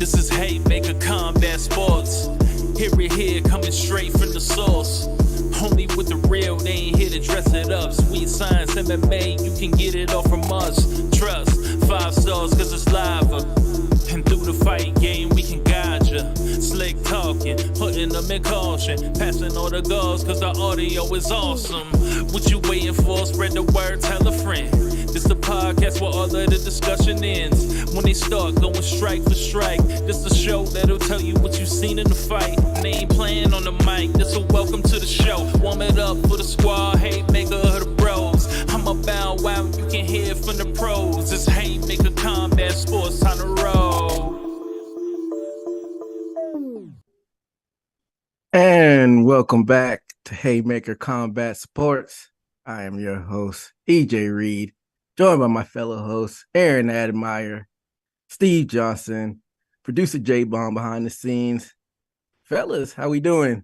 This is Haymaker Combat Sports. Here, coming straight from the source. Only with the real, they ain't here to dress it up. Sweet science, MMA, you can get it all from us. Trust, 5 stars cause it's lava. And through the fight game, we can guide ya. Slick talking, putting them in caution. Passing all the goals cause the audio is awesome. What you waiting for? Spread the word, tell a friend. This the podcast where all of the discussion ends. When they start going strike for strike, this the show that'll tell you what you seen in the fight. And they ain't playing on the mic, this a welcome to the show. Warm it up for the squad, Haymaker of the bros. I'm about wow, you can hear from the pros. It's Haymaker Combat Sports, time to roll. And welcome back to Haymaker Combat Sports. I am your host, EJ Reed, joined by my fellow hosts, Aaron Admire, Steve Johnson, producer J-Bomb behind the scenes. Fellas, how we doing?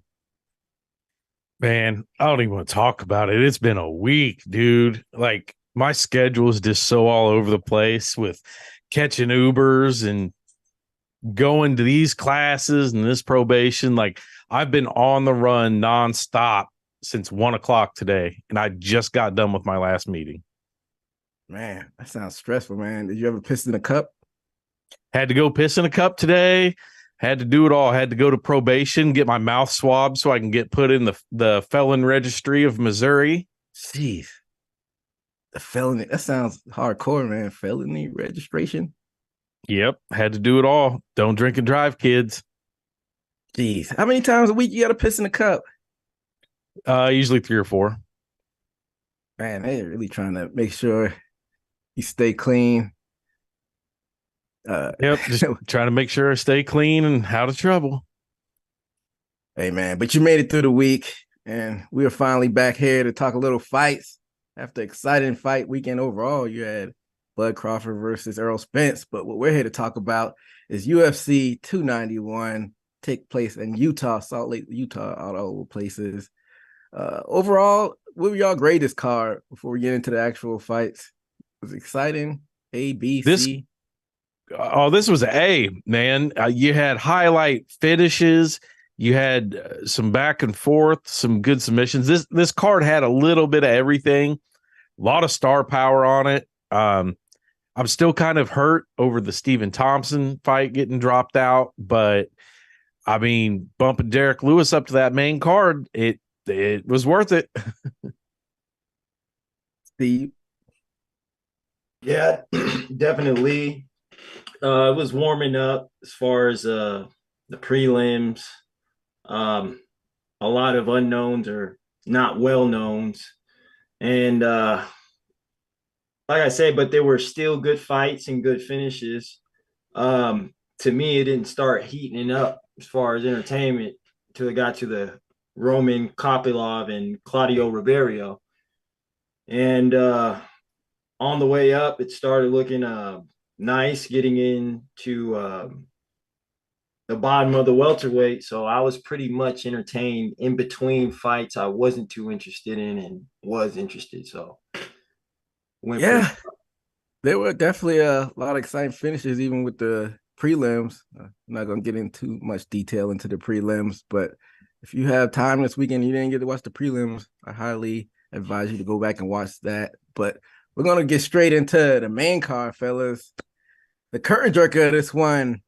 Man, I don't even want to talk about it. It's been a week, dude. Like, my schedule is just so all over the place with catching Ubers and going to these classes and this probation. Like, I've been on the run nonstop since 1 o'clock today, and I just got done with my last meeting. Man, that sounds stressful, man. Did you ever piss in a cup? Had to go piss in a cup today. Had to do it all. Had to go to probation, get my mouth swabbed so I can get put in the felon registry of Missouri. Jeez. The felony, that sounds hardcore, man. Felony registration? Yep, had to do it all. Don't drink and drive, kids. Jeez. How many times a week you got to piss in a cup? Usually 3 or 4. Man, they're really trying to make sure you stay clean. Yep, just trying to make sure I stay clean and out of trouble. Hey, man, but you made it through the week, and we are finally back here to talk a little fights. After exciting fight weekend overall, you had Bud Crawford versus Errol Spence, but what we're here to talk about is UFC 291, take place in Utah, Salt Lake, Utah, all over places. Overall, what would y'all grade this card before we get into the actual fights? Was it exciting? A, B, C? This was A, man. You had highlight finishes. You had some back and forth, some good submissions. This card had a little bit of everything. A lot of star power on it. I'm still kind of hurt over the Stephen Thompson fight getting dropped out, but I mean, bumping Derek Lewis up to that main card, it was worth it. Steve? Yeah, definitely. It was warming up as far as the prelims. A lot of unknowns or not well knowns. And like I say, but there were still good fights and good finishes. To me, it didn't start heating up as far as entertainment until it got to the Roman Kopylov and Claudio Ribeiro. And on the way up, it started looking nice, getting into the bottom of the welterweight. So I was pretty much entertained in between fights I wasn't too interested in and was interested. So yeah, there were definitely a lot of exciting finishes, even with the prelims. I'm not going to get into too much detail into the prelims, but if you have time this weekend, you didn't get to watch the prelims, I highly advise you to go back and watch that. But we're going to get straight into the main card, fellas. The curtain jerker of this one,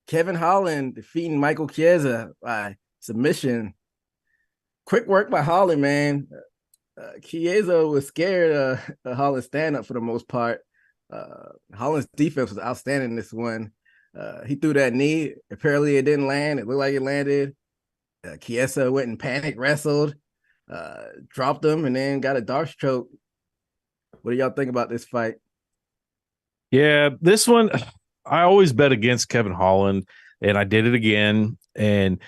Kevin Holland defeating Michael Chiesa by submission. Quick work by Holland, man. Chiesa was scared of Holland's stand-up for the most part. Holland's defense was outstanding in this one. He threw that knee. Apparently, it didn't land. It looked like it landed. Chiesa went and panic wrestled, dropped him, and then got a darce choke. What do y'all think about this fight? Yeah, this one, I always bet against Kevin Holland, and I did it again. And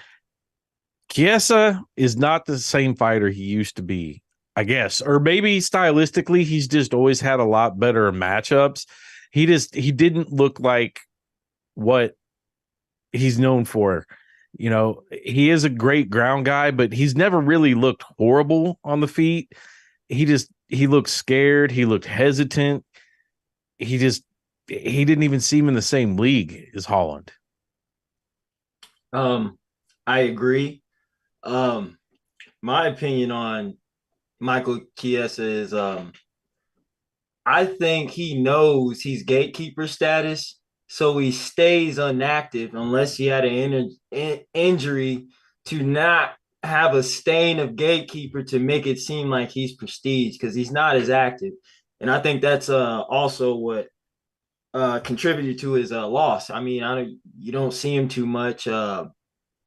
Chiesa is not the same fighter he used to be, I guess. Or maybe stylistically, he's just always had a lot better matchups. He didn't look like what he's known for. You know, he is a great ground guy, but he's never really looked horrible on the feet. He looked scared. He looked hesitant. He didn't even seem in the same league as Holland. I agree. Um, my opinion on Michael Chiesa is I think he knows he's gatekeeper status, so he stays inactive unless he had an injury to not have a stain of gatekeeper to make it seem like he's prestige because he's not as active. And I think that's also what contributed to his loss. I mean, you don't see him too much.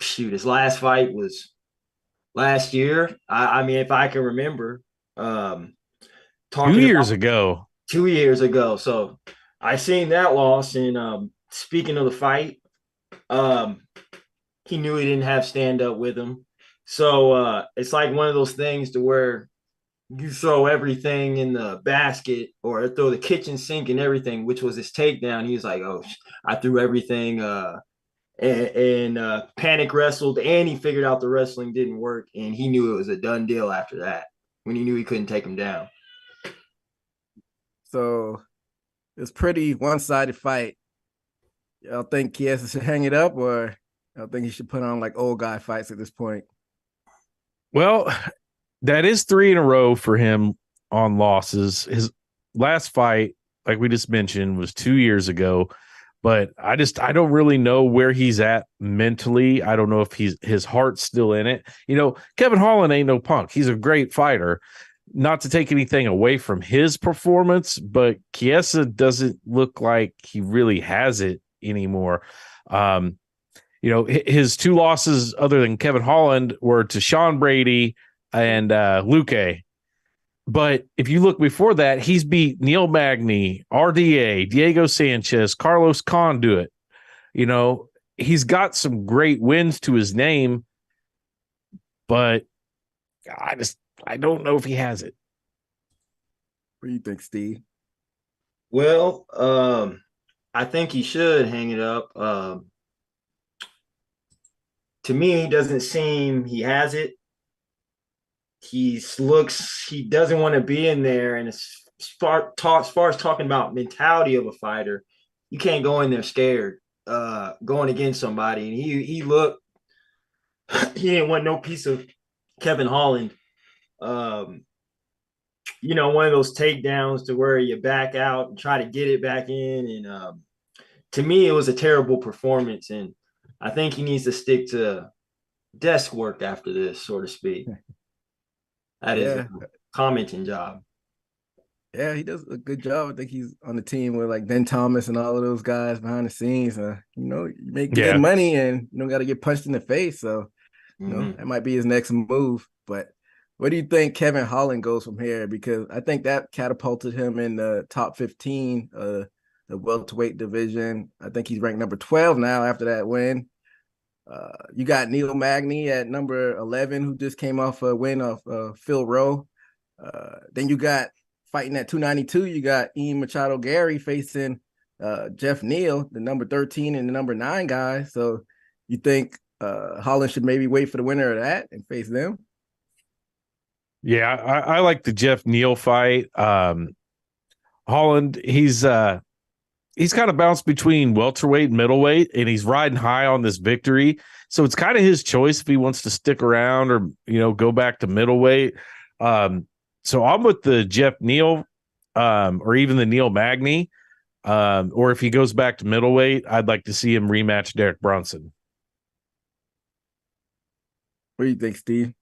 Shoot, his last fight was last year. I mean, if I can remember, um, 2 talking years about ago. 2 years ago. So I seen that loss. And speaking of the fight, um, he knew he didn't have stand up with him. So it's like one of those things to where you throw everything in the basket or throw the kitchen sink and everything, which was his takedown. He was like, "Oh, I threw everything." And panic wrestled, and he figured out the wrestling didn't work, and he knew it was a done deal after that when he knew he couldn't take him down. So it's pretty one-sided fight. Y'all think Chiesa should hang it up, or y'all think he should put on like old guy fights at this point? Well, that is 3 in a row for him on losses. His last fight, like we just mentioned, was 2 years ago. But I don't really know where he's at mentally. I don't know if his heart's still in it. Kevin Holland ain't no punk. He's a great fighter. Not to take anything away from his performance, but Chiesa doesn't look like he really has it anymore. His 2 losses other than Kevin Holland were to Sean Brady and Luque. But if you look before that, he's beat Neil Magny, RDA, Diego Sanchez, Carlos Conduit. He's got some great wins to his name, but I don't know if he has it. What do you think, Steve? Well, I think he should hang it up. To me, he doesn't seem he has it. He doesn't want to be in there. And as far as talking about mentality of a fighter, you can't go in there scared going against somebody. And he looked, he didn't want no piece of Kevin Holland. One of those takedowns to where you back out and try to get it back in. And to me, it was a terrible performance. And I think he needs to stick to desk work after this, so to speak. That is a commenting job. Yeah, he does a good job. I think he's on the team with like Ben Thomas and all of those guys behind the scenes. You make good money and you don't got to get punched in the face. So, that might be his next move. But where do you think Kevin Holland goes from here? Because I think that catapulted him in the top 15, the welterweight division. I think he's ranked number 12 now after that win. You got Neil Magny at number 11, who just came off a win off Phil Rowe. Then you got fighting at 292. You got Ian Machado Gary facing Jeff Neal, the number 13 and the number 9 guy. So you think Holland should maybe wait for the winner of that and face them? Yeah, I like the Jeff Neal fight. Holland, he's kind of bounced between welterweight and middleweight, and he's riding high on this victory. So it's kind of his choice if he wants to stick around or, go back to middleweight. So I'm with the Jeff Neal or even the Neil Magny. Or if he goes back to middleweight, I'd like to see him rematch Derek Brunson. What do you think, Steve?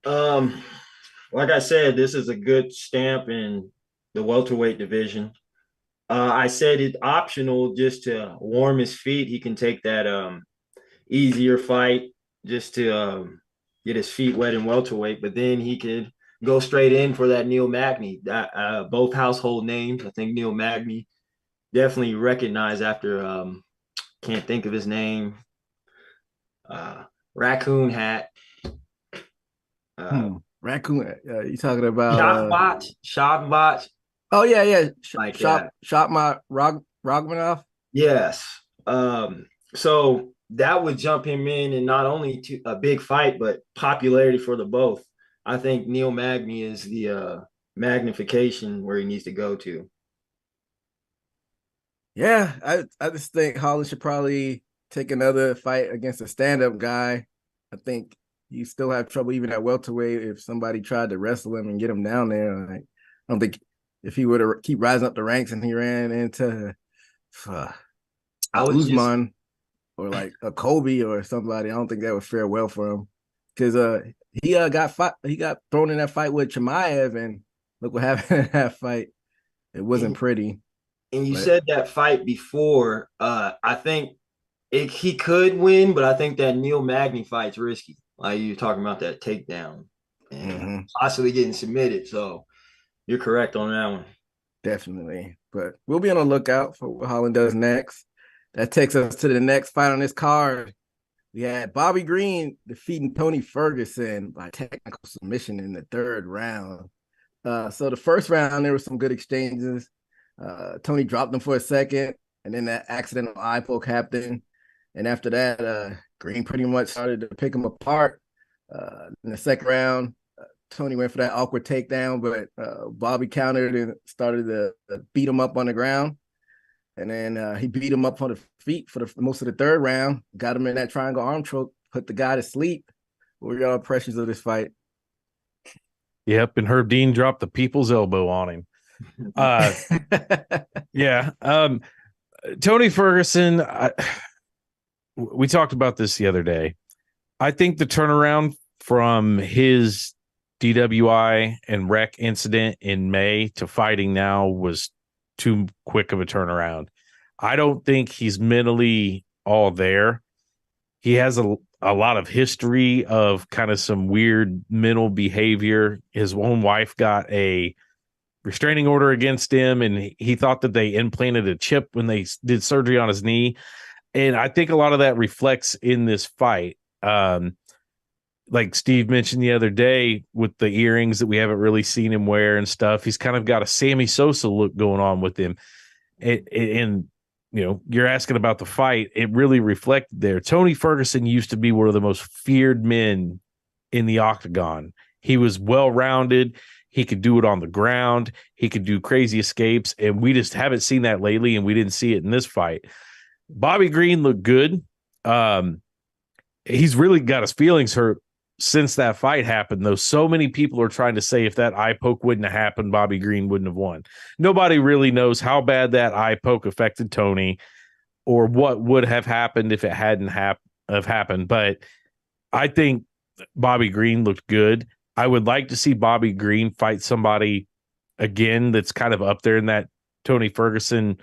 Like I said, this is a good stamp in the welterweight division. I said it's optional just to warm his feet. He can take that easier fight just to get his feet wet in welterweight, but then he could go straight in for that Neil Magny. Both household names. I think Neil Magny definitely recognized after can't think of his name. Raccoon Hat. Raccoon. You talking about Shavbot. Oh yeah. Like that. Shotma Rogmanov. Yes. So that would jump him in, and not only to a big fight, but popularity for the both. I think Neil Magny is the magnification where he needs to go to. Yeah, I just think Holland should probably take another fight against a stand-up guy, I think you still have trouble even at welterweight if somebody tried to wrestle him and get him down there. Like, I don't think if he were to keep rising up the ranks and he ran into Usman or like a Kobe or somebody, I don't think that would fare well for him. Because he got thrown in that fight with Chimaev, and look what happened in that fight. It wasn't pretty. And you said that fight before. I think he could win, but I think that Neil Magny fight's risky. Like you were talking about that takedown and possibly getting submitted. So you're correct on that one. Definitely. But we'll be on the lookout for what Holland does next. That takes us to the next fight on this card. We had Bobby Green defeating Tony Ferguson by technical submission in the third round. So the first round, there were some good exchanges. Tony dropped him for a second, and then that accidental eye poke happened. And after that, Green pretty much started to pick him apart. In the second round, Tony went for that awkward takedown, but Bobby countered and started to beat him up on the ground. And then he beat him up on the feet for most of the third round, got him in that triangle arm choke, put the guy to sleep. What were your impressions of this fight? Yep, and Herb Dean dropped the people's elbow on him. Yeah. Tony Ferguson, we talked about this the other day. I think the turnaround from his DWI and wreck incident in May to fighting now was too quick of a turnaround. I don't think he's mentally all there. He has a lot of history of kind of some weird mental behavior. His own wife got a restraining order against him, and he thought that they implanted a chip when they did surgery on his knee. And I think a lot of that reflects in this fight. Like Steve mentioned the other day with the earrings that we haven't really seen him wear and stuff, he's kind of got a Sammy Sosa look going on with him. And you know, you're asking about the fight. It really reflected there. Tony Ferguson used to be one of the most feared men in the octagon. He was well-rounded. He could do it on the ground. He could do crazy escapes. And we just haven't seen that lately, and we didn't see it in this fight. Bobby Green looked good. He's really got his feelings hurt since that fight happened, though. So many people are trying to say if that eye poke wouldn't have happened, Bobby Green wouldn't have won. Nobody really knows how bad that eye poke affected Tony or what would have happened if it hadn't have happened. But I think Bobby Green looked good. I would like to see Bobby Green fight somebody again that's kind of up there in that Tony Ferguson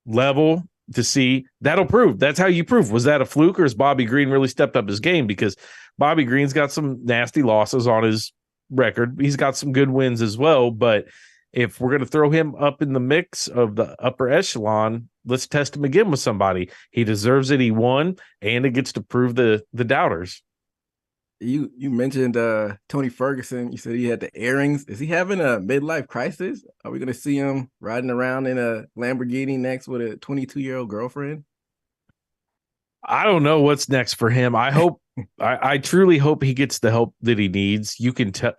level to see. That'll prove. That's how you prove. Was that a fluke, or has Bobby Green really stepped up his game? Because Bobby Green's got some nasty losses on his record. He's got some good wins as well. But if we're going to throw him up in the mix of the upper echelon, let's test him again with somebody. He deserves it. He won, and it gets to prove the doubters. You mentioned Tony Ferguson. You said he had the earrings. Is he having a midlife crisis? Are we going to see him riding around in a Lamborghini next with a 22-year-old girlfriend? I don't know what's next for him. I hope, I truly hope he gets the help that he needs. You can tell,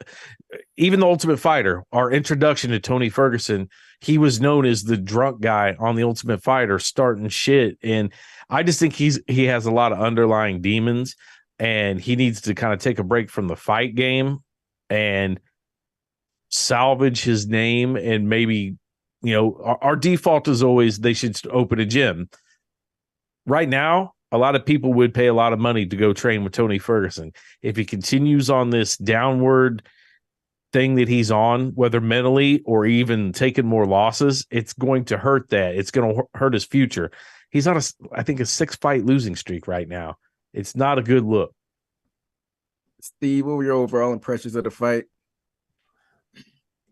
even the Ultimate Fighter, our introduction to Tony Ferguson, he was known as the drunk guy on the Ultimate Fighter, starting shit. And I just think he has a lot of underlying demons, and he needs to kind of take a break from the fight game and salvage his name. And maybe, you know, our default is always they should open a gym. Right now, a lot of people would pay a lot of money to go train with Tony Ferguson. If he continues on this downward thing that he's on, whether mentally or even taking more losses, it's going to hurt that. It's going to hurt his future. He's on I think a 6-fight losing streak right now. It's not a good look. Steve, what were your overall impressions of the fight?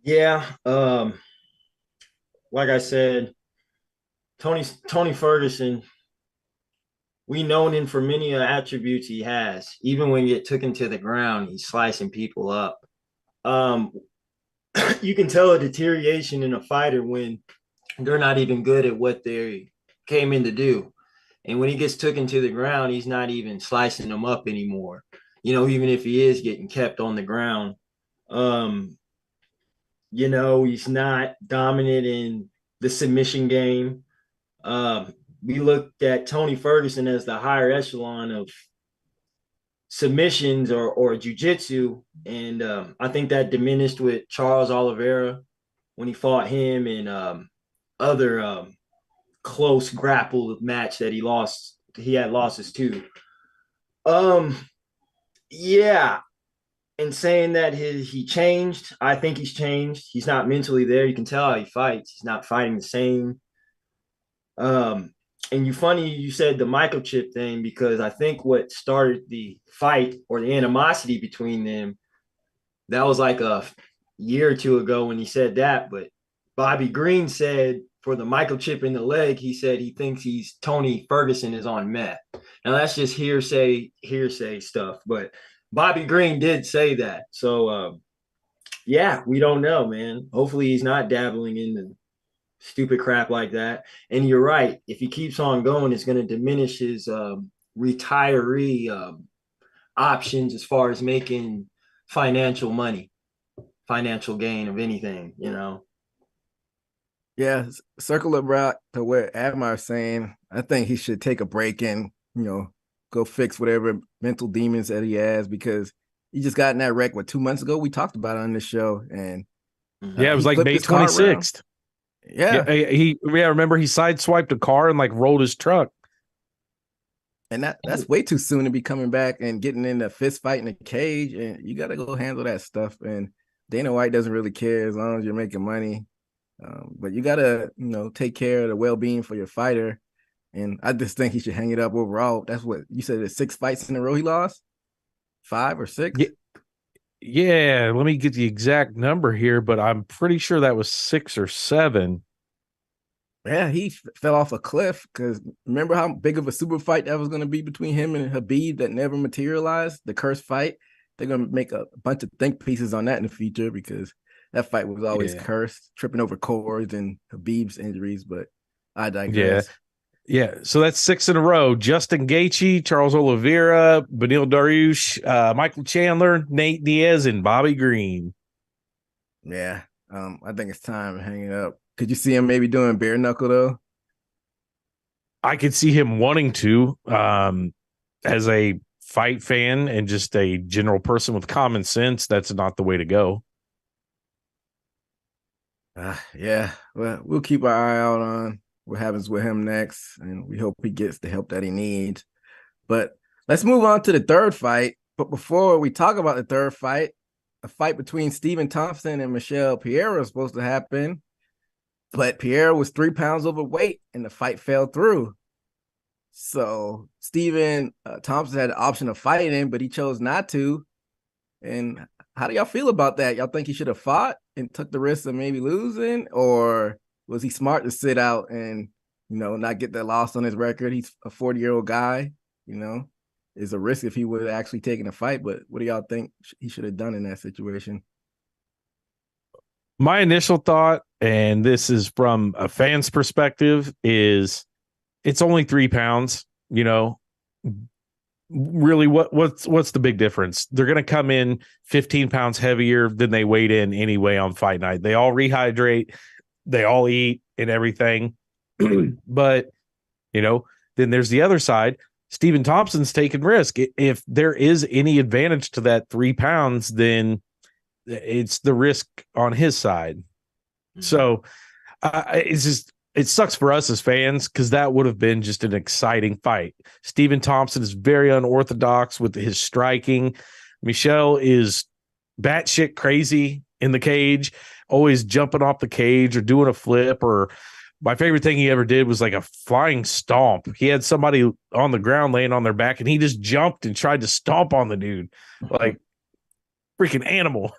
Yeah. Like I said, Tony Ferguson, we known him for many attributes he has. Even when you took him to the ground, he's slicing people up. You can tell a deterioration in a fighter when they're not even good at what they came in to do. And when he gets taken to the ground, he's not even slicing them up anymore. You know, even if he is getting kept on the ground, you know, he's not dominant in the submission game. we looked at Tony Ferguson as the higher echelon of submissions or jujitsu, and I think that diminished with Charles Oliveira when he fought him, and other close grapple match that he lost. He had losses too. Um, yeah, and saying that he changed, I think he's changed. He's not mentally there. You can tell how he fights. He's not fighting the same. Um, and you said the microchip thing, because I think what started the fight or the animosity between them, that was like a year or two ago when he said that. But Bobby Green said for the microchip in the leg, he said he thinks Tony Ferguson is on meth. Now that's just hearsay stuff, but Bobby Green did say that. So yeah, we don't know, man. Hopefully he's not dabbling in the stupid crap like that. And you're right. If he keeps on going, it's going to diminish his retiree options as far as making financial money, financial gain of anything, you know. Yeah, circle it back to what Admar's saying. I think he should take a break and, go fix whatever mental demons that he has, because he just got in that wreck 2 months ago. We talked about it on this show, and it was like May 26th. Yeah, remember he sideswiped a car and like rolled his truck. And that's way too soon to be coming back and getting in a fist fight in a cage. And you got to go handle that stuff. And Dana White doesn't really care as long as you're making money. But you got to, take care of the well-being for your fighter. And I just think he should hang it up overall. That's what you said. There's 6 fights in a row he lost? 5 or 6? Yeah, let me get the exact number here, but I'm pretty sure that was 6 or 7. Yeah, he fell off a cliff, because remember how big of a super fight that was going to be between him and Habib that never materialized, the cursed fight? They're going to make a bunch of think pieces on that in the future, because that fight was always cursed, tripping over cords and Habib's injuries, but I digress. Yeah, so that's 6 in a row. Justin Gaethje, Charles Oliveira, Beneil Dariush, Michael Chandler, Nate Diaz, and Bobby Green. Yeah, I think it's time to hang it up. Could you see him maybe doing bare knuckle, though? I could see him wanting to, as a fight fan and just a general person with common sense. That's not the way to go. Yeah, well, we'll keep our eye out on what happens with him next, and we hope he gets the help that he needs. But let's move on to the third fight. But before we talk about the third fight, a fight between Stephen Thompson and Michelle Pierre was supposed to happen, but Pierre was 3 pounds overweight and the fight fell through. So Stephen Thompson had the option of fighting, but he chose not to. And how do y'all feel about that? Y'all think he should have fought and took the risk of maybe losing, or was he smart to sit out and, not get that loss on his record? He's a 40-year-old guy, it's a risk if he would have actually taken a fight. But what do y'all think he should have done in that situation? My initial thought, and this is from a fan's perspective, is it's only 3 pounds, really what's the big difference? They're going to come in 15 pounds heavier than they weighed in anyway on fight night. They all rehydrate, they all eat and everything. But, then there's the other side. Stephen Thompson's taking risk. If there is any advantage to that 3 pounds, then it's the risk on his side. Mm-hmm. So it sucks for us as fans, because that would have been just an exciting fight. Stephen Thompson is very unorthodox with his striking. Michelle is batshit crazy in the cage, always jumping off the cage or doing a flip. Or my favorite thing he ever did was like a flying stomp. He had somebody on the ground laying on their back, and he just jumped and tried to stomp on the dude. Like, freaking animal.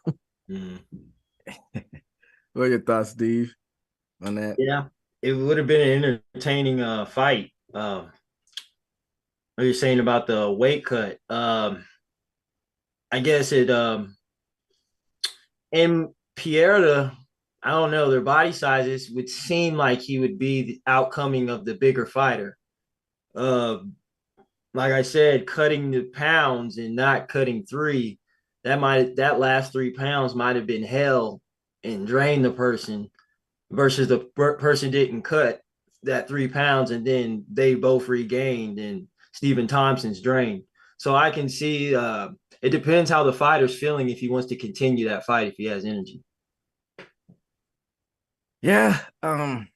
What are your thoughts, Steve, on that? Yeah, it would have been an entertaining fight. What you're saying about the weight cut, I guess it and Pierre, I don't know, their body sizes would seem like he would be the outcoming of the bigger fighter. Like I said, cutting the pounds and not cutting 3, that last 3 pounds might have been hell and drained the person, versus the person didn't cut that 3 pounds, and then they both regained, and Stephen Thompson's drained. So I can see it depends how the fighter's feeling if he wants to continue that fight, if he has energy. Yeah, I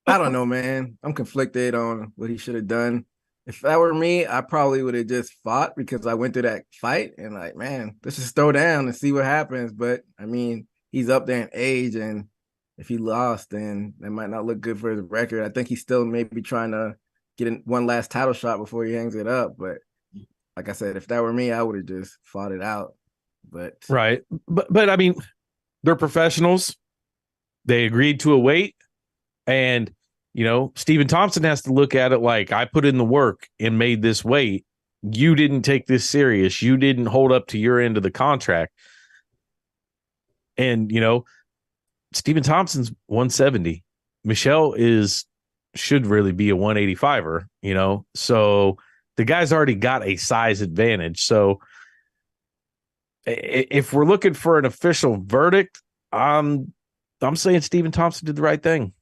don't know, man. I'm conflicted on what he should have done. If that were me, I probably would have just fought because I went through that fight and like, man, let's just throw down and see what happens. But I mean, he's up there in age, and if he lost, then that might not look good for his record. I think he's still maybe trying to get in one last title shot before he hangs it up. But like I said, if that were me, I would have just fought it out. But right. But I mean, they're professionals. They agreed to a weight. And, Stephen Thompson has to look at it like, I put in the work and made this weight. You didn't take this serious. You didn't hold up to your end of the contract. And, Stephen Thompson's 170. Michelle should really be a 185er, So the guy's already got a size advantage. So if we're looking for an official verdict, I'm saying Stephen Thompson did the right thing.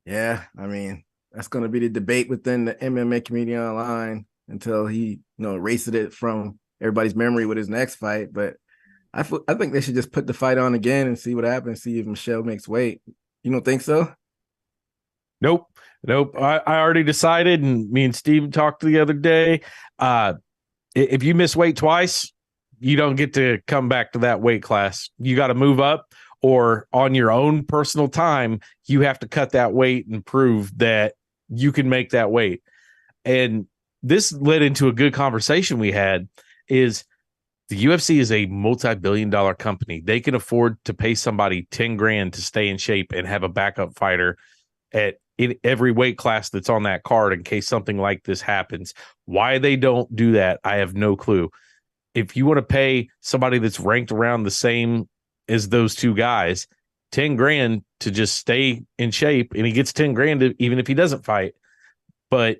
Yeah, I mean, that's going to be the debate within the MMA community online until he, erases it from everybody's memory with his next fight. But I think they should just put the fight on again and see what happens, see if Michelle makes weight. You don't think so? Nope. I already decided, and me and Steve talked the other day. If you miss weight twice, you don't get to come back to that weight class. You got to move up, or on your own personal time, you have to cut that weight and prove that you can make that weight. And this led into a good conversation we had is the UFC is a multi-billion-dollar company. They can afford to pay somebody 10 grand to stay in shape and have a backup fighter in every weight class that's on that card in case something like this happens. Why they don't do that, I have no clue. If you want to pay somebody that's ranked around the same as those two guys 10 grand to just stay in shape, and he gets 10 grand even if he doesn't fight, but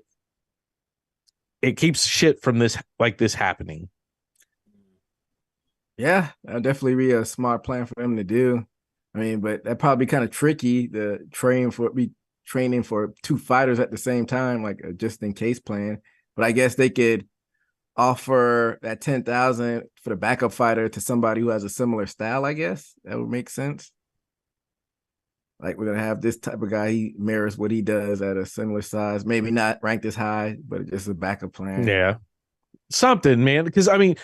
it keeps shit from this happening. Yeah, that'd definitely be a smart plan for them to do. I mean, but that'd probably be kind of tricky to be training for two fighters at the same time, like a just in case plan. But I guess they could offer that 10,000 for the backup fighter to somebody who has a similar style. I guess that would make sense. Like, we're gonna have this type of guy, he mirrors what he does at a similar size, maybe not ranked as high, but just a backup plan. Yeah, something, man. Because I mean,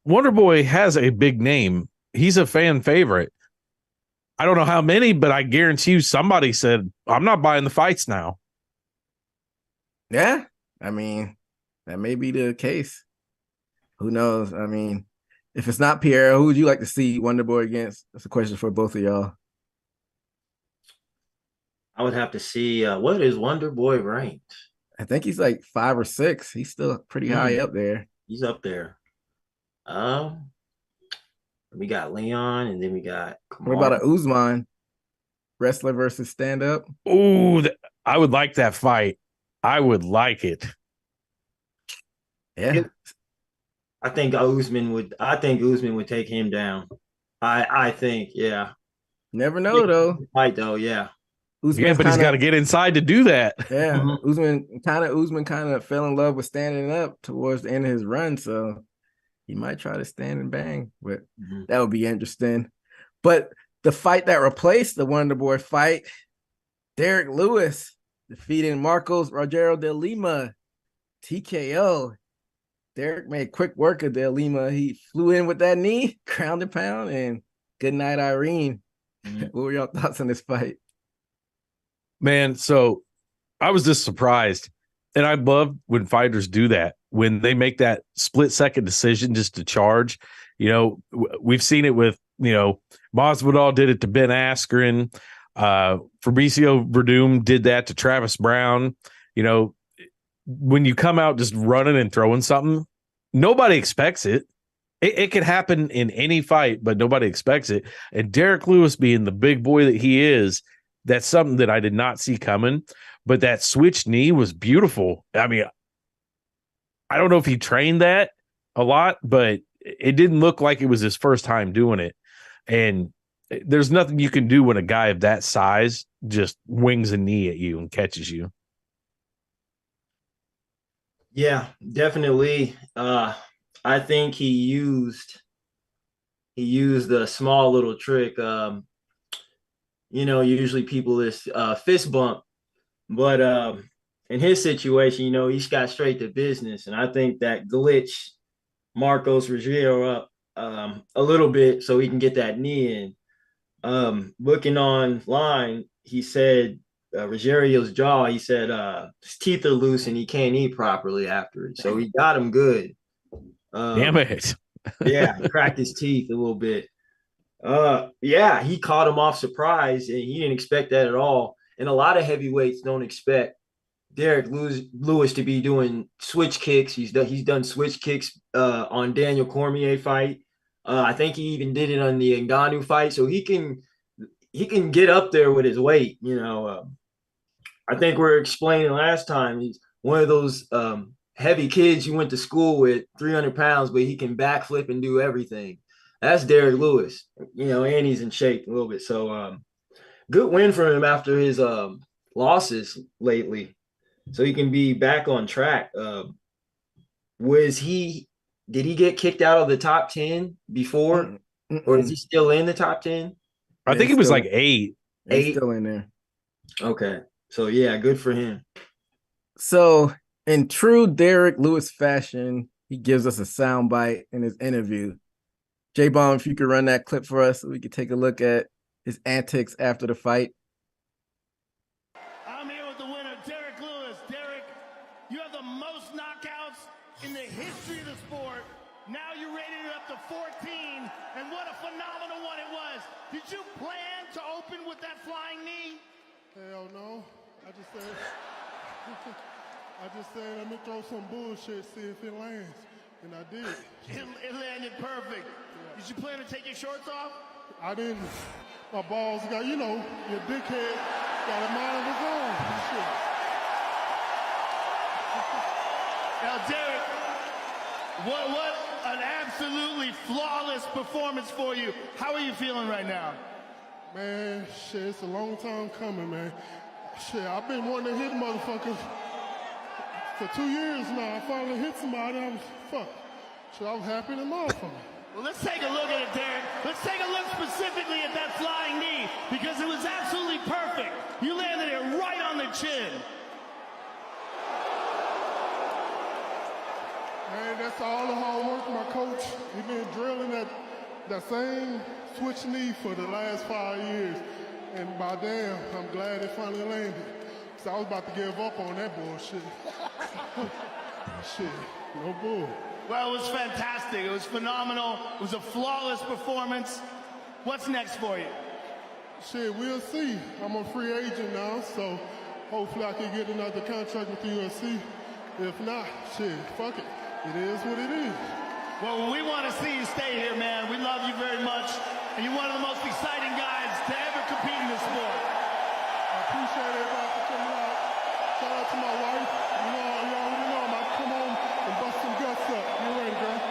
Wonder Boy has a big name. He's a fan favorite. I don't know how many, but I guarantee you somebody said, I'm not buying the fights now. Yeah, I mean, that may be the case. Who knows? I mean, if it's not Pierre, who would you like to see Wonder Boy against? That's a question for both of y'all. I would have to see what is Wonder Boy ranked. I think he's like 5 or 6. He's still pretty high up there. He's up there. We got Leon, and then we got Kamar. What about a Usman wrestler versus stand-up? Ooh, I would like that fight. I would like it. Yeah. I think Usman would take him down. I think, yeah. Never know though. Fight though, yeah. Yeah, but he's got to get inside to do that. Yeah, Usman kind of fell in love with standing up towards the end of his run, so he might try to stand and bang, but that would be interesting. But the fight that replaced the Wonder Boy fight, Derek Lewis defeating Marcos Rogero de Lima, TKO. Derek made quick work of de Lima. He flew in with that knee, ground and pound, and good night, Irene. What were y'all thoughts on this fight? Man, so I was just surprised. And I love when fighters do that, when they make that split-second decision just to charge. We've seen it with, Masvidal did it to Ben Askren. Fabricio Verdum did that to Travis Brown. When you come out just running and throwing something, nobody expects it. It could happen in any fight, but nobody expects it. And Derek Lewis, being the big boy that he is, that's something that I did not see coming. But that switch knee was beautiful. I mean, I don't know if he trained that a lot, but it didn't look like it was his first time doing it. And there's nothing you can do when a guy of that size just wings a knee at you and catches you. Yeah, definitely. I think he used a small little trick. Usually people is fist bump, but in his situation, he's got straight to business, and I think that glitch Marcos Ruggiero up a little bit so he can get that knee in. Looking online, he said Rogerio's jaw, he said his teeth are loose and he can't eat properly after it. So he got him good. Damn it. Yeah, cracked his teeth a little bit. Yeah, he caught him off surprise and he didn't expect that at all. And a lot of heavyweights don't expect Derek Lewis to be doing switch kicks. He's done switch kicks on Daniel Cormier fight. I think he even did it on the Ngannou fight. So he can get up there with his weight. I think we are explaining last time. He's one of those heavy kids you went to school with, 300 pounds, but he can backflip and do everything. That's Derek Lewis. And he's in shape a little bit. So good win for him after his losses lately. So he can be back on track. Did he get kicked out of the top 10 before? Or is he still in the top 10? I think it was like 8. He's still in there. Okay. So yeah, good for him. So in true Derek Lewis fashion, he gives us a soundbite in his interview. J-Bomb, if you could run that clip for us so we could take a look at his antics after the fight. I'm here with the winner, Derek Lewis. Derek, you have the most knockouts in the history of the sport. Now you rated it up to 14, and what a phenomenal one it was. Did you plan to open with that flying knee? Hell no. I just said, let me throw some bullshit, see if it lands. And I did. It landed perfect. Yeah. Did you plan to take your shorts off? I didn't. My balls got, your dickhead got a mind of his own. Shit. Now, Derek, what an absolutely flawless performance for you. How are you feeling right now? Man, shit, it's a long time coming, man. Shit, I've been wanting to hit motherfuckers for 2 years now. I finally hit somebody. I was happy to motherfucker. Well, let's take a look at it, Derek. Let's take a look specifically at that flying knee because it was absolutely perfect. You landed it right on the chin. Man, that's all the hard work my coach. He's been drilling that same switch knee for the last 5 years. And by damn, I'm glad it finally landed. Because I was about to give up on that bullshit. Shit, no bull. Well, it was fantastic. It was phenomenal. It was a flawless performance. What's next for you? Shit, we'll see. I'm a free agent now, so hopefully I can get another contract with the UFC. If not, shit, fuck it. It is what it is. Well, we want to see you stay here, man. We love you very much. And you're one of the most exciting guys to ever compete in this sport. I appreciate everybody for coming out. Shout out to my wife. You already know I'm about to come home and bust some guts up. You ready, girl?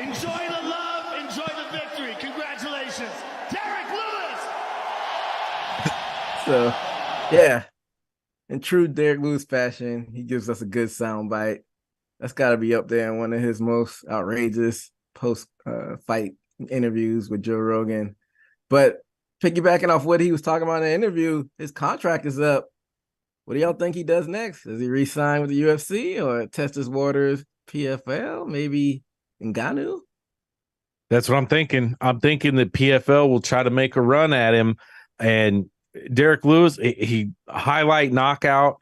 Enjoy the love. Enjoy the victory. Congratulations. Derek Lewis! So, yeah. In true Derek Lewis fashion, he gives us a good soundbite. That's got to be up there in one of his most outrageous post-fight interviews with Joe Rogan. But piggybacking off what he was talking about in the interview, his contract is up. What do y'all think he does next? Does he re-sign with the UFC or test his waters PFL? Maybe Ngannou? That's what I'm thinking. I'm thinking that PFL will try to make a run at him. And Derek Lewis, he highlight knockout,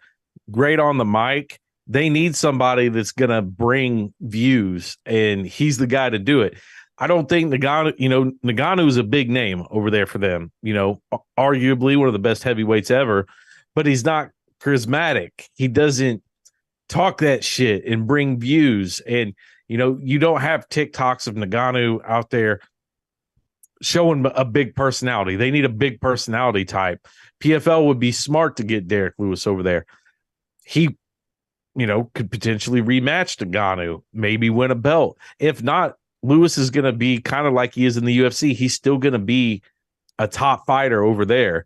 great on the mic. They need somebody that's going to bring views, and he's the guy to do it. I don't think Ngannou is a big name over there for them, arguably one of the best heavyweights ever, but he's not charismatic. He doesn't talk that shit and bring views. And, you don't have TikToks of Ngannou out there showing a big personality. They need a big personality type. PFL would be smart to get Derek Lewis over there. He could potentially rematch Ngannou, maybe win a belt. If not, Lewis is going to be kind of like he is in the UFC. He's still going to be a top fighter over there.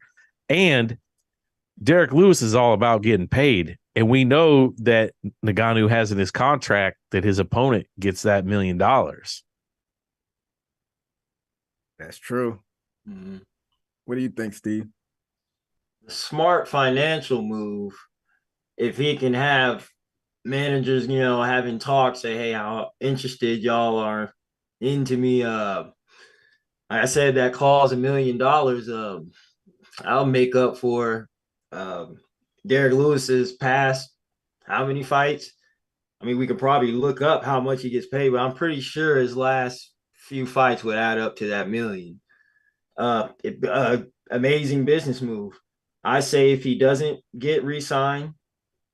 And Derek Lewis is all about getting paid. And we know that Ngannou has in his contract that his opponent gets that $1 million. That's true. Mhm. What do you think, Steve? Smart financial move. If he can have managers, having talks, say, hey, how interested y'all are into me. I said that clause $1 million. I'll make up for Derek Lewis's past how many fights? I mean, we could probably look up how much he gets paid, but I'm pretty sure his last few fights would add up to that $1 million. Amazing business move. I say if he doesn't get re-signed,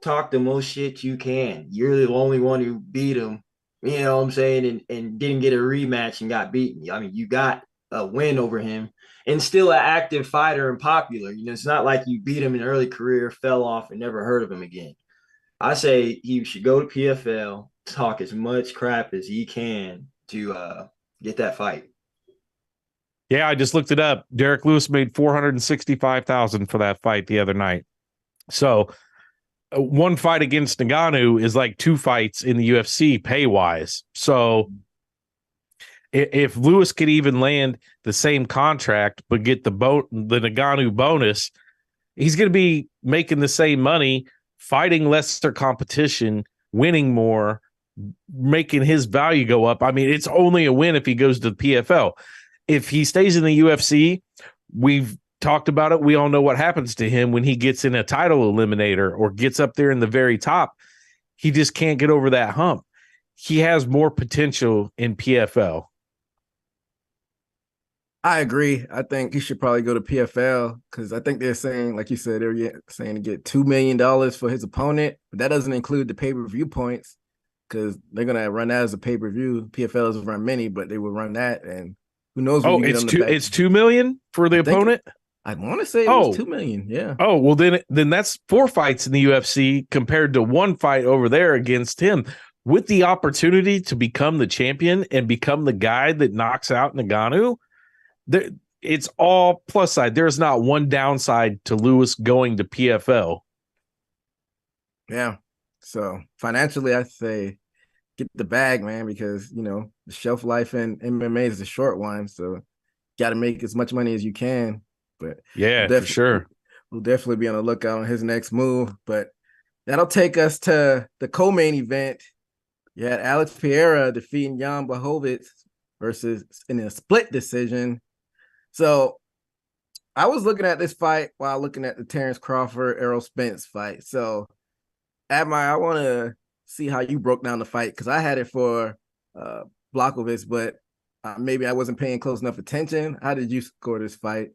talk the most shit you can. You're the only one who beat him, you know what I'm saying, and didn't get a rematch and got beaten. I mean, you got a win over him and still an active fighter and popular. It's not like you beat him in early career, fell off, and never heard of him again. I say he should go to PFL, talk as much crap as he can to get that fight. Yeah, I just looked it up. Derek Lewis made $465,000 for that fight the other night. So one fight against Ngannou is like 2 fights in the UFC pay wise. So if Lewis could even land the same contract but get the Ngannou bonus, he's going to be making the same money, fighting lesser competition, winning more, making his value go up. I mean, it's only a win if he goes to the PFL. If he stays in the UFC, we've talked about it. We all know what happens to him when he gets in a title eliminator or gets up there in the very top. He just can't get over that hump. He has more potential in PFL. I agree. I think he should probably go to PFL because I think they're saying, like you said, they're saying to get $2 million for his opponent, but that doesn't include the pay-per-view points because they're gonna run that as a pay-per-view. PFL doesn't run many, but they will run that, and who knows? Oh, it's $2 million for the opponent. I want to say it was $2 million. Yeah. Oh, well, then that's 4 fights in the UFC compared to 1 fight over there against him, with the opportunity to become the champion and become the guy that knocks out Ngannou. It's all plus side. There's not one downside to Lewis going to PFL. Yeah. So financially, I say get the bag, man, because the shelf life in MMA is a short one. So got to make as much money as you can. But yeah, for sure. We'll definitely be on the lookout on his next move. But that'll take us to the co-main event. You had Alex Pereira defeating Jan Blachowicz versus in a split decision. So I was looking at this fight while looking at the Terrence Crawford, Errol Spence fight. So Admire, I want to see how you broke down the fight because I had it for Blachowicz, but maybe I wasn't paying close enough attention. How did you score this fight?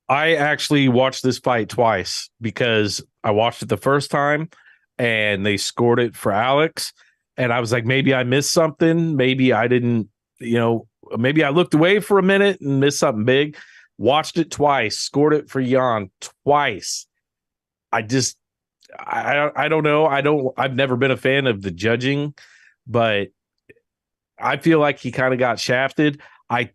I actually watched this fight twice because I watched it the first time and they scored it for Alex. And I was like, maybe I missed something. Maybe I didn't, maybe I looked away for a minute and missed something big. Watched it twice, scored it for Jan twice. I don't know. I've never been a fan of the judging, but I feel like he kind of got shafted. I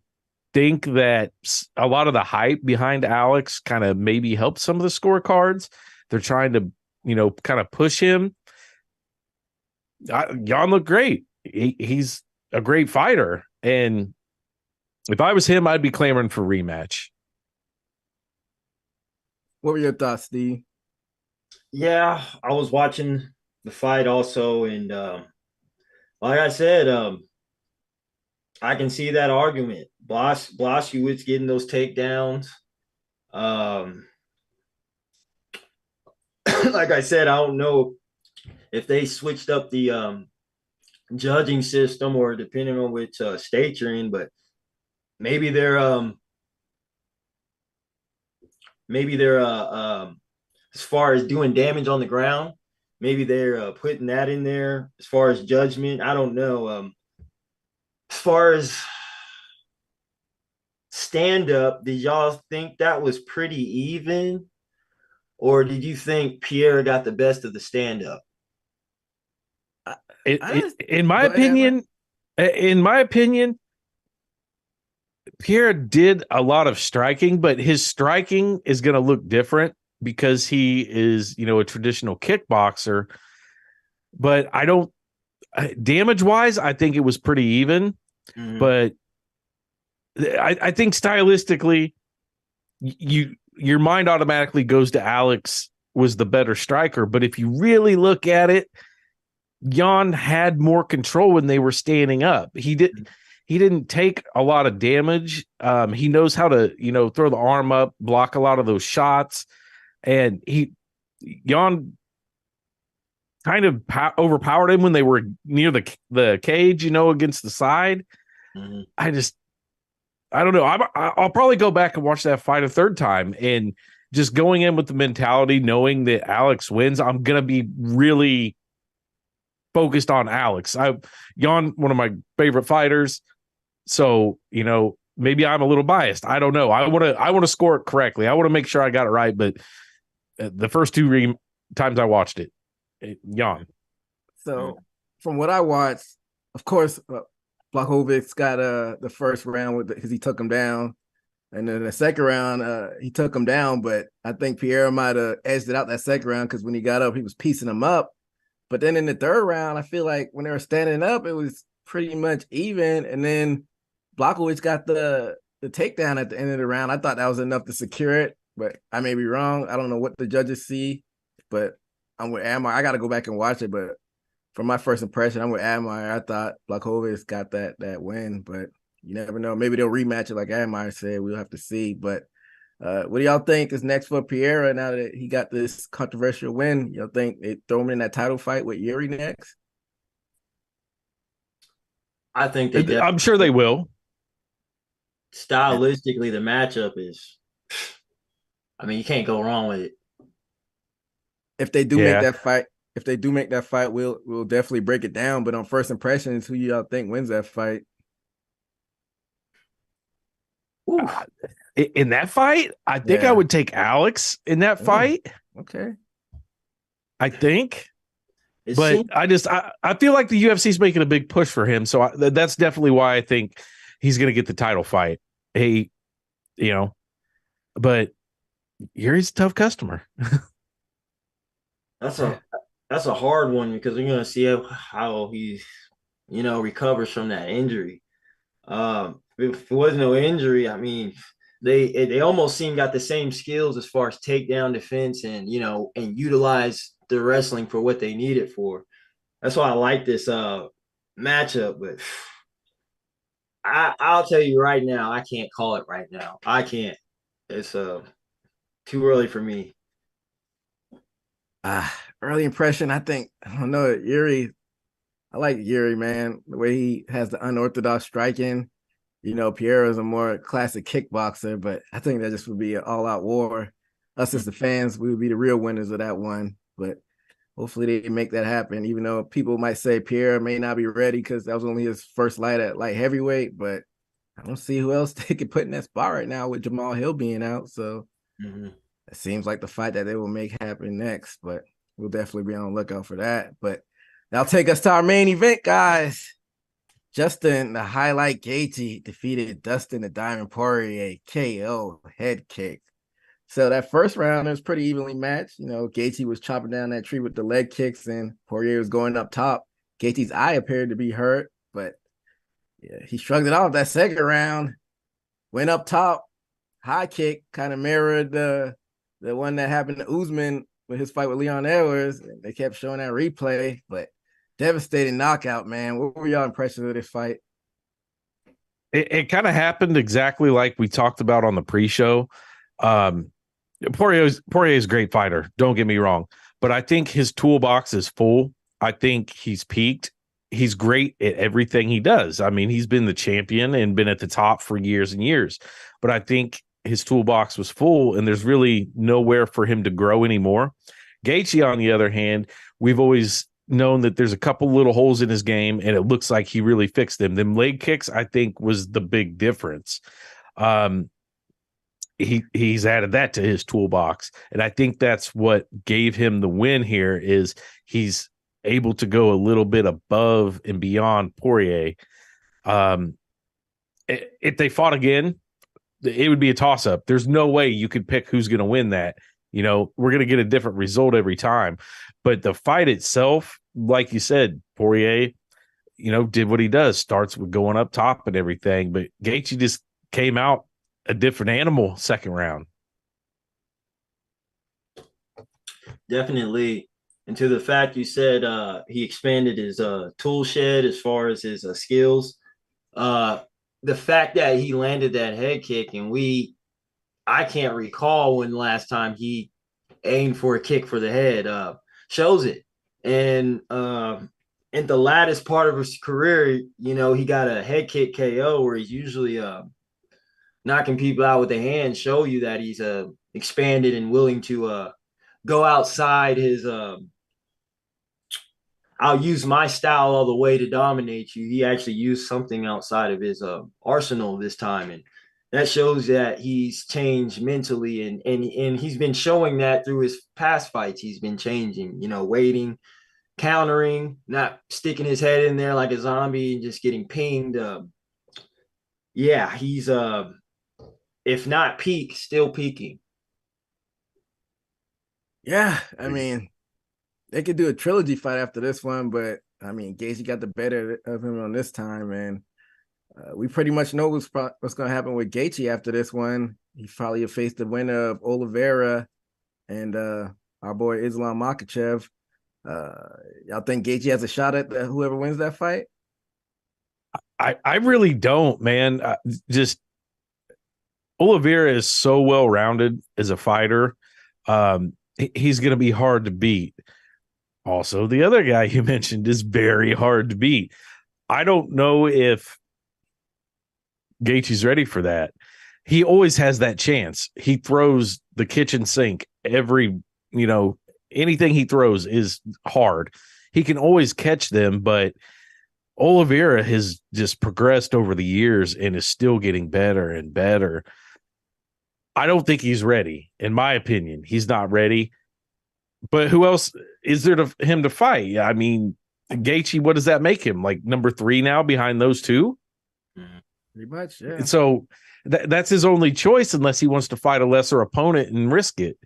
think that a lot of the hype behind Alex kind of maybe helped some of the scorecards. They're trying to, kind of push him. Jan looked great. He's a great fighter. And if I was him, I'd be clamoring for rematch. What were your thoughts, Steve? Yeah, I was watching the fight also. And like I said, I can see that argument. Blachowicz getting those takedowns. Like I said, I don't know if they switched up the judging system or depending on which state you're in, but maybe they're as far as doing damage on the ground, maybe they're putting that in there as far as judgment. I don't know. As far as stand up, did y'all think that was pretty even? Or did you think Pierre got the best of the stand up? In my opinion, Pierre did a lot of striking, but his striking is going to look different because he is, a traditional kickboxer. But I don't damage wise, I think it was pretty even. Mm-hmm. But I think stylistically, your mind automatically goes to Alex was the better striker. But if you really look at it, Jan had more control when they were standing up. He didn't take a lot of damage. He knows how to, throw the arm up, block a lot of those shots. And Jan kind of overpowered him when they were near the cage, against the side. Mm-hmm. I don't know. I'll probably go back and watch that fight a third time, and just going in with the mentality, knowing that Alex wins, I'm going to be really focused on Alex. Jan, one of my favorite fighters. So, maybe I'm a little biased. I don't know. I want to score it correctly. I want to make sure I got it right. But the first two times I watched it, Jan. So from what I watched, of course, Blachowicz got the first round because he took him down. And then the second round, he took him down. But I think Pierre might have edged it out that second round because when he got up, he was piecing him up. But then in the third round, I feel like when they were standing up, it was pretty much even. And then Blachowicz got the takedown at the end of the round. I thought that was enough to secure it, but I may be wrong. I don't know what the judges see, but I'm with Admire. I got to go back and watch it, but from my first impression, I'm with Admire. I thought Blachowicz got that win, but you never know. Maybe they'll rematch it like Admire said. We'll have to see. But what do y'all think is next for Pierre now that he got this controversial win? Y'all think they throw him in that title fight with Yuri next? I think I'm sure they will. Stylistically, the matchup is, you can't go wrong with it. If they do make that fight, we'll definitely break it down. But on first impressions, who y'all think wins that fight? In that fight, I think I would take Alex in that fight. Okay. I think. I feel like the UFC is making a big push for him. So that's definitely why I think he's going to get the title fight. But Yuri's a tough customer. That's a hard one because we're going to see how he, recovers from that injury. If it was no injury, they almost got the same skills as far as takedown defense and utilize the wrestling for what they need it for. That's why I like this matchup. But I'll tell you right now, I can't call it right now. I can't. It's too early for me. Early impression, I don't know, Yuri. I like Yuri, man. The way he has the unorthodox striking. Pierre is a more classic kickboxer, but I think that just would be an all-out war. Us as the fans, we would be the real winners of that one. But hopefully they make that happen, even though people might say Pierre may not be ready because that was only his first fight at light heavyweight. But I don't see who else they could put in that spot right now with Jamal Hill being out. So it seems like the fight that they will make happen next. But we'll definitely be on the lookout for that. But that'll take us to our main event, guys. Justin, the Highlight Gaethje, defeated Dustin the Diamond Poirier, KO, head kick. So that first round, it was pretty evenly matched. Gaethje was chopping down that tree with the leg kicks, and Poirier was going up top. Gaethje's eye appeared to be hurt, but he shrugged it off. That second round, went up top, high kick, kind of mirrored the one that happened to Usman with his fight with Leon Edwards. They kept showing that replay, but devastating knockout, man. What were y'all impressions of this fight? It kind of happened exactly like we talked about on the pre-show. Poirier's a great fighter. Don't get me wrong, but I think his toolbox is full. I think he's peaked. He's great at everything he does. He's been the champion and been at the top for years and years, but I think his toolbox was full and there's really nowhere for him to grow anymore. Gaethje, on the other hand, we've always known that there's a couple little holes in his game and it looks like he really fixed them. Them leg kicks, I think, was the big difference. He's added that to his toolbox. And I think that's what gave him the win here is he's able to go a little bit above and beyond Poirier. if they fought again, it would be a toss up. There's no way you could pick who's going to win that. We're going to get a different result every time. But the fight itself, like you said, Poirier, did what he does, starts with going up top and everything. But Gaethje just came out a different animal second round. Definitely. And to the fact you said he expanded his tool shed as far as his skills. The fact that he landed that head kick, and I can't recall when last time he aimed for a kick for the head, shows it. And in the latest part of his career, he got a head kick KO where he's usually knocking people out with the hand, show you that he's expanded and willing to go outside his I'll use my style all the way to dominate you. He actually used something outside of his arsenal this time, and that shows that he's changed mentally, and he's been showing that through his past fights. He's been changing, waiting, countering, not sticking his head in there like a zombie and just getting pinged. He's if not peak, still peaking. Yeah, I mean, they could do a trilogy fight after this one, but I mean, Gaethje got the better of him on this time, and we pretty much know what's going to happen with Gaethje after this one. He probably faced the winner of Oliveira and our boy Islam Makhachev. Y'all think Gaethje has a shot at whoever wins that fight? I really don't, man. Just Oliveira is so well rounded as a fighter. He's going to be hard to beat. Also, the other guy you mentioned is very hard to beat. I don't know if Gaethje's ready for that. He always has that chance. He throws the kitchen sink every, anything he throws is hard. He can always catch them, but Oliveira has just progressed over the years and is still getting better and better. I don't think he's ready. In my opinion, he's not ready. But who else is there to him to fight? I mean, Gaethje, what does that make him? Like number 3 now behind those two? Pretty much, yeah. And so that's his only choice unless he wants to fight a lesser opponent and risk it.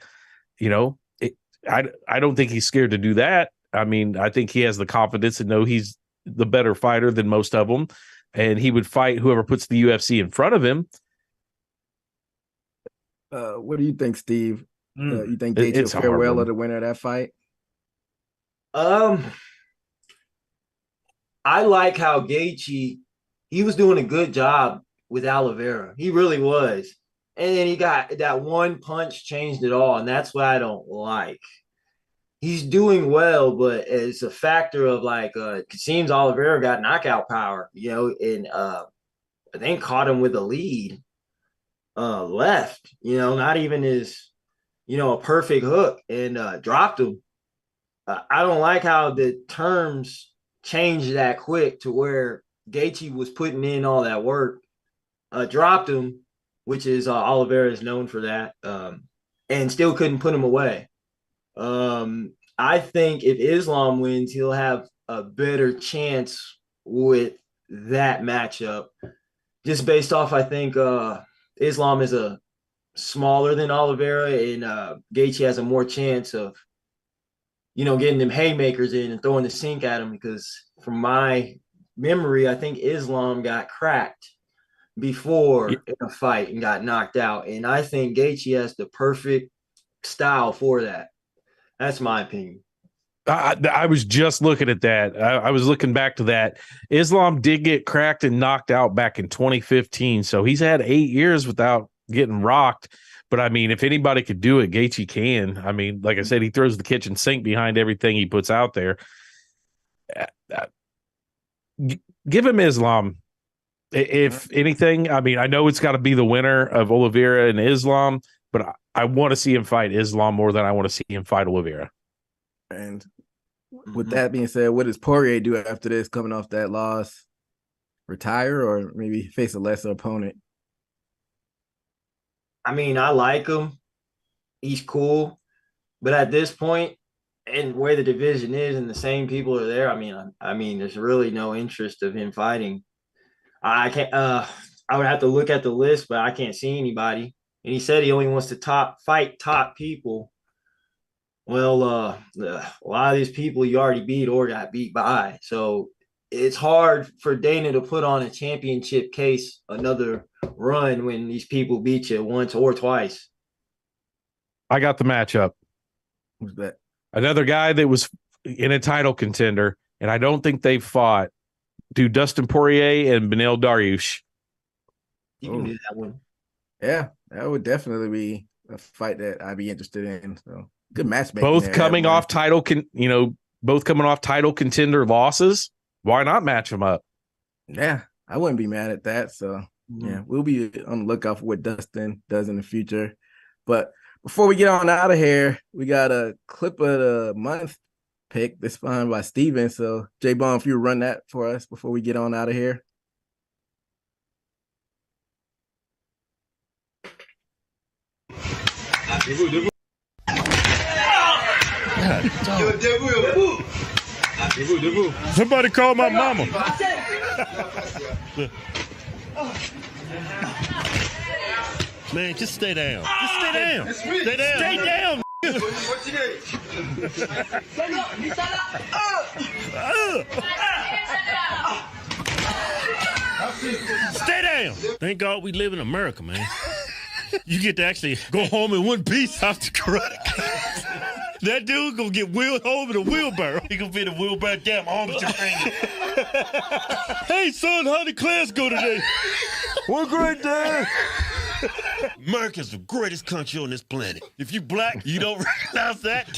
I don't think he's scared to do that. I mean, I think he has the confidence to know he's the better fighter than most of them, and he would fight whoever puts the UFC in front of him. What do you think, Steve? You think Gaethje will fare well at the winner of that fight? I like how Gaethje, he was doing a good job with Oliveira. He really was. And then he got that one punch, changed it all. And that's what I don't like. He's doing well, but it's a factor of it seems Oliveira got knockout power, and I think caught him with a lead left, not even his, a perfect hook, and dropped him. I don't like how the terms changed that quick to where Gaethje was putting in all that work, dropped him, which is Oliveira is known for that, and still couldn't put him away. I think if Islam wins, he'll have a better chance with that matchup, just based off, I think Islam is a smaller than Oliveira, and Gaethje has a more chance of, getting them haymakers in and throwing the sink at him, because from my memory, I think Islam got cracked before in a fight and got knocked out. And I think Gaethje has the perfect style for that. That's my opinion. I was just looking at that. I was looking back to that. Islam did get cracked and knocked out back in 2015. So he's had 8 years without getting rocked. But I mean, if anybody could do it, Gaethje can. I mean, like I said, he throws the kitchen sink behind everything he puts out there. Give him Islam. If anything, I mean, I know it's got to be the winner of Oliveira and Islam, but I want to see him fight Islam more than I want to see him fight Oliveira. And with that being said, what does Poirier do after this, coming off that loss? Retire or maybe face a lesser opponent? I mean, I like him. He's cool. But at this point, and where the division is and the same people are there, I mean, there's really no interest of him fighting. I can't I would have to look at the list, but I can't see anybody. And he said he only wants to fight top people. Well, a lot of these people you already beat or got beat by. So it's hard for Dana to put on a championship case another run when these people beat you once or twice. I got the matchup. Who's that? Another guy that was in a title contender, and I don't think they fought. Do Dustin Poirier and Beneil Dariush. You can do that one. Yeah, that would definitely be a fight that I'd be interested in. So good matchmaking. Both coming off title, both coming off title contender losses. Why not match them up? Yeah, I wouldn't be mad at that. So yeah, we'll be on the lookout for what Dustin does in the future. But before we get on out of here, we got a clip of the month pick that's found by Steven. So J-Bone, if you run that for us before we get on out of here. Somebody call my mama. Man, just stay down. Just stay down. Stay down. Stay down. Stay down. Thank God we live in America, man. You get to actually go home in one piece after karate. That dude gonna get wheeled home in a wheelbarrow. He gonna be in a wheelbarrow. Damn, arm with your finger. Hey, son, how did class go today? We're great, Dad. America's the greatest country on this planet. If you black, you don't realize that.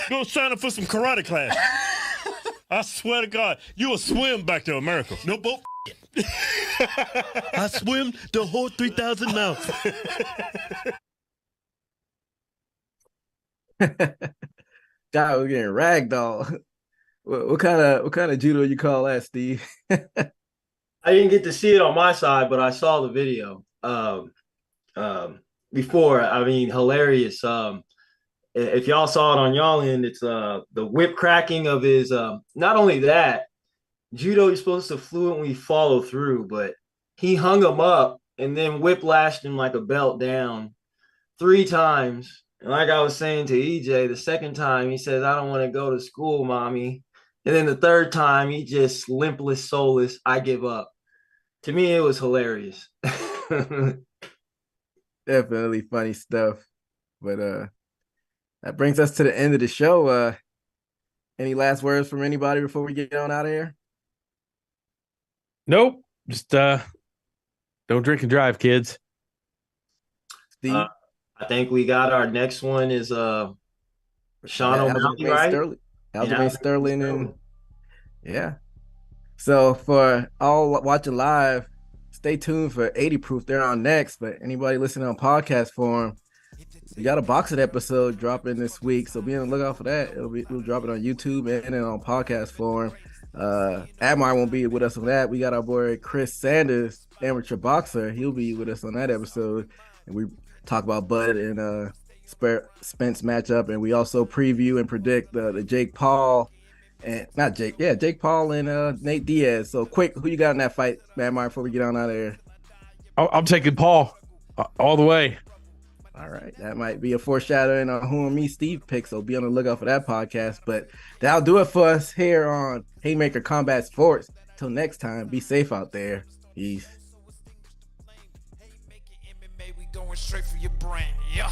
Go sign up for some karate class. I swear to God, you'll swim back to America. No boat. I swim the whole 3,000 miles. God, we're getting ragdoll. What kind of judo you call that, Steve? I didn't get to see it on my side, but I saw the video before. I mean, hilarious. If y'all saw it on y'all end, it's the whip cracking of his. Not only that, judo, you're supposed to fluently follow through, but he hung him up and then whiplashed him like a belt down 3 times. And like I was saying to EJ, the second time he says, "I don't want to go to school, mommy." And then the third time he just limpless, soulless, "I give up." To me, it was hilarious. Definitely funny stuff. But that brings us to the end of the show. Any last words from anybody before we get on out of here? Nope. Just don't drink and drive, kids. Steve? I think we got our next one is Sean O'Malley, right? Aljamain Sterling. And yeah. So for all watching live, stay tuned for 80 Proof. They're on next. But anybody listening on podcast form, we got a boxing episode dropping this week. So be on the lookout for that. We'll drop it on YouTube and then on podcast form. Admar won't be with us on that. We got our boy Chris Sanders, amateur boxer. He'll be with us on that episode. And we talk about Bud and Spence matchup. And we also preview and predict the Jake Paul and Jake Paul and Nate Diaz. So quick, who you got in that fight, Admar, before we get on out of here? I'm taking Paul all the way. All right, that might be a foreshadowing on who and me Steve picks, so be on the lookout for that podcast. But that'll do it for us here on Haymaker Combat Sports. Till next time, be safe out there. Peace. Haymaker MMA, we going straight for your brain, yeah.